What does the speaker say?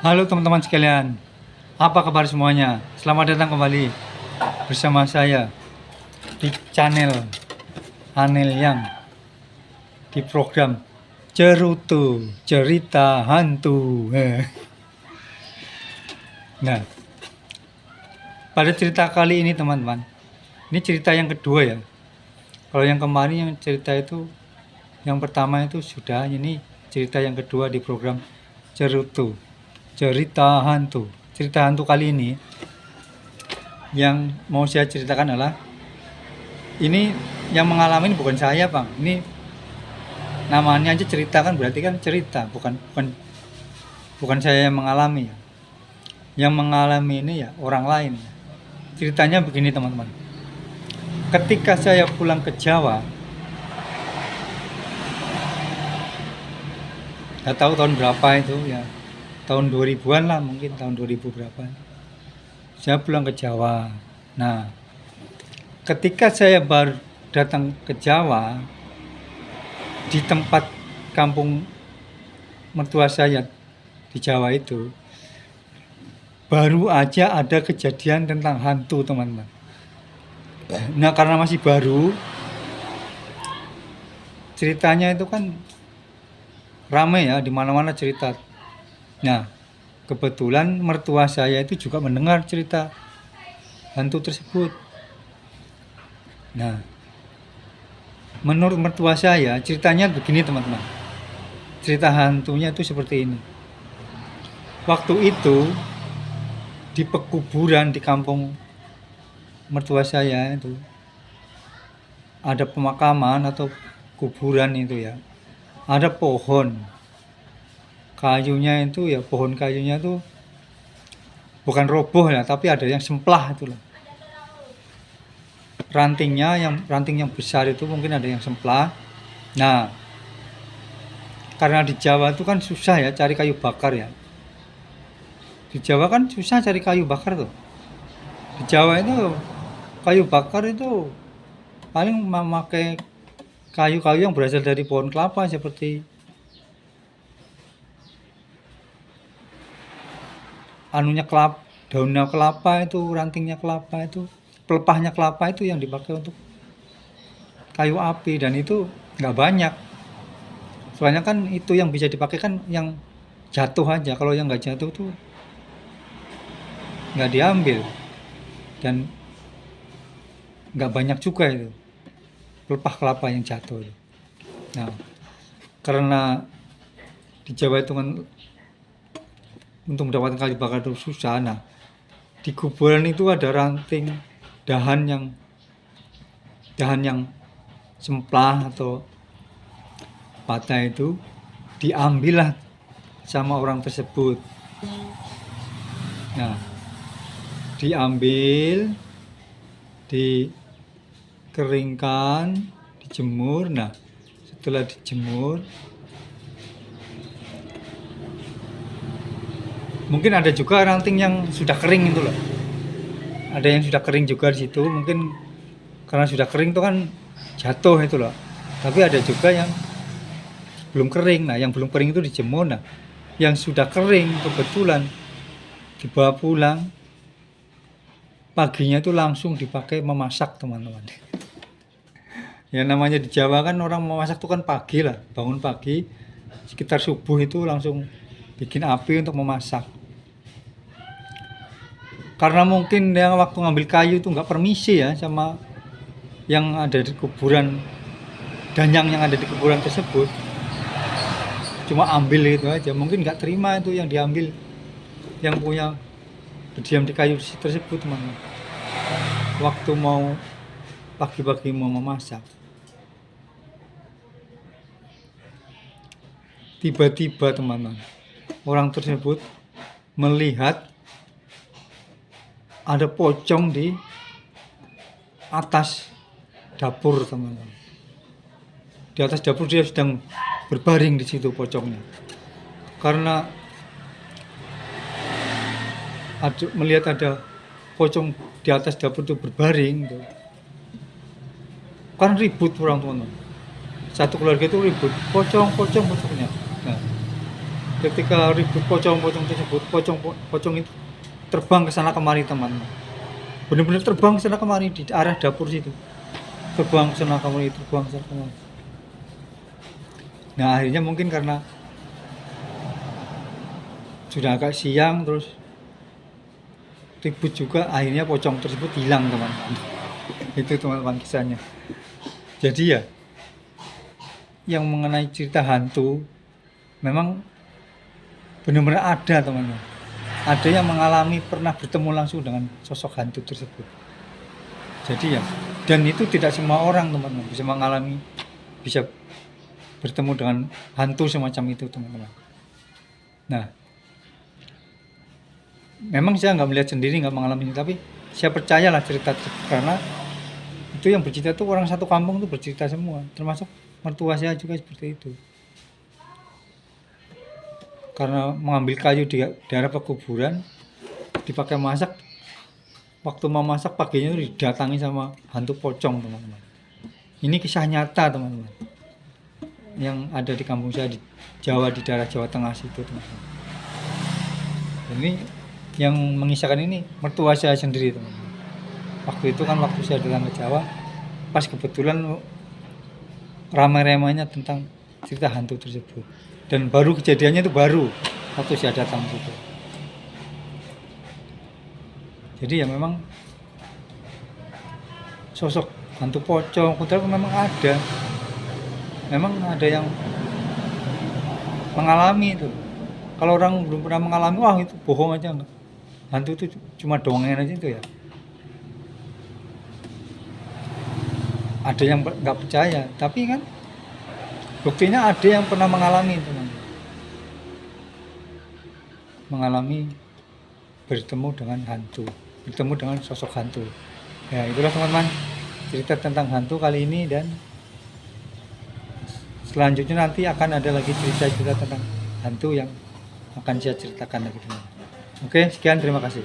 Halo teman-teman sekalian, apa kabar semuanya? Selamat datang kembali bersama saya di channel Anel Yang di program Cerutu Cerita Hantu. Nah, pada cerita kali ini teman-teman, ini cerita yang kedua ya. Kalau yang kemarin yang cerita itu, yang pertama itu sudah, ini cerita yang kedua di program Cerutu Cerita Hantu. Cerita hantu kali ini yang mau saya ceritakan adalah, ini yang mengalami bukan saya bang, ini namanya aja cerita kan, berarti kan cerita, bukan saya yang mengalami ya. Yang mengalami ini ya orang lain. Ceritanya begini teman-teman, ketika saya pulang ke Jawa, nggak tahu tahun berapa itu ya, tahun 2000-an lah, mungkin tahun 2000 berapa, saya pulang ke Jawa. Nah, ketika saya baru datang ke Jawa, di tempat kampung mertua saya di Jawa itu, baru aja ada kejadian tentang hantu teman-teman. Nah, karena masih baru, ceritanya itu kan ramai ya, di mana-mana cerita. Nah, kebetulan mertua saya itu juga mendengar cerita hantu tersebut. Nah, menurut mertua saya, ceritanya begini teman-teman. Cerita hantunya itu seperti ini. Waktu itu di pekuburan di kampung mertua saya itu ada pemakaman atau kuburan itu ya. Ada pohon kayunya itu ya, pohon kayunya itu bukan roboh ya, tapi ada yang semplah itu loh. Ranting yang besar itu mungkin ada yang semplah. Nah, karena di Jawa itu kan susah ya cari kayu bakar ya. Di Jawa kan susah cari kayu bakar tuh. Di Jawa itu kayu bakar itu paling memakai kayu-kayu yang berasal dari pohon kelapa, seperti daunnya kelapa itu, rantingnya kelapa itu, pelepahnya kelapa itu yang dipakai untuk kayu api, dan itu nggak banyak. Soalnya kan itu yang bisa dipakai kan yang jatuh aja, kalau yang nggak jatuh tuh nggak diambil, dan nggak banyak juga itu pelepah kelapa yang jatuh. Nah, karena di Jawa itu kan untuk mendapatkan kayu bakar itu susah. Nah, di kuburan itu ada ranting dahan yang semplah atau patah itu, diambillah sama orang tersebut. Nah, diambil, dikeringkan, dijemur. Nah, setelah dijemur, mungkin ada juga ranting yang sudah kering itu loh. Ada yang sudah kering juga di situ, mungkin karena sudah kering itu kan jatuh itu loh. Tapi ada juga yang belum kering. Nah, yang belum kering itu dijemur. Nah, yang sudah kering kebetulan dibawa pulang, paginya itu langsung dipakai memasak teman-teman. Ya namanya di Jawa kan orang memasak itu kan pagi lah, bangun pagi sekitar subuh itu langsung bikin api untuk memasak. Karena mungkin yang waktu ngambil kayu itu nggak permisi ya sama yang ada di kuburan, danyang yang ada di kuburan tersebut, cuma ambil itu aja, mungkin nggak terima itu yang diambil, yang punya berdiam di kayu tersebut teman-teman. Waktu mau pagi-pagi mau memasak, tiba-tiba teman-teman, orang tersebut melihat ada pocong di atas dapur teman-teman. Di atas dapur dia sedang berbaring di situ pocongnya. Karena melihat ada pocong di atas dapur itu berbaring gitu. Kan ribut orang teman-teman. Satu keluarga itu ribut, pocongnya. Nah, ketika ribut pocong-pocong tersebut, pocong itu terbang ke sana kemari teman-teman, benar-benar terbang ke sana kemari di arah dapur situ, terbang ke sana kemari, terbang ke sana kemari. Nah akhirnya mungkin karena sudah agak siang, terus ribut juga, akhirnya pocong tersebut hilang teman-teman. Itu teman-teman kisahnya. Jadi ya, yang mengenai cerita hantu memang benar-benar ada teman-teman. Ada yang mengalami, pernah bertemu langsung dengan sosok hantu tersebut. Jadi ya, dan itu tidak semua orang teman-teman bisa mengalami, bisa bertemu dengan hantu semacam itu teman-teman. Nah, memang saya nggak melihat sendiri, nggak mengalami, tapi saya percayalah cerita karena itu yang bercerita itu orang satu kampung itu bercerita semua, termasuk mertua saya juga seperti itu. Karena mengambil kayu di daerah pekuburan dipakai masak, waktu mau masak paginya itu didatangi sama hantu pocong teman-teman. Ini kisah nyata teman-teman, yang ada di kampung saya di Jawa, di daerah Jawa Tengah situ teman-teman. Ini yang mengisahkan ini mertua saya sendiri teman-teman. Waktu itu kan waktu saya datang ke Jawa, pas kebetulan ramai-ramainya tentang cerita hantu tersebut, dan baru kejadiannya itu baru waktu saya datang situ. Jadi ya memang sosok hantu pocong kuntilanak memang ada, memang ada yang mengalami itu. Kalau orang belum pernah mengalami, wah itu bohong aja, enggak. Hantu itu cuma dongeng aja itu ya. Ada yang nggak percaya, tapi kan buktinya ada yang pernah mengalami teman, mengalami bertemu dengan hantu, bertemu dengan sosok hantu. Ya itulah teman-teman cerita tentang hantu kali ini, dan selanjutnya nanti akan ada lagi cerita-cerita tentang hantu yang akan saya ceritakan lagi teman. Oke, sekian, terima kasih.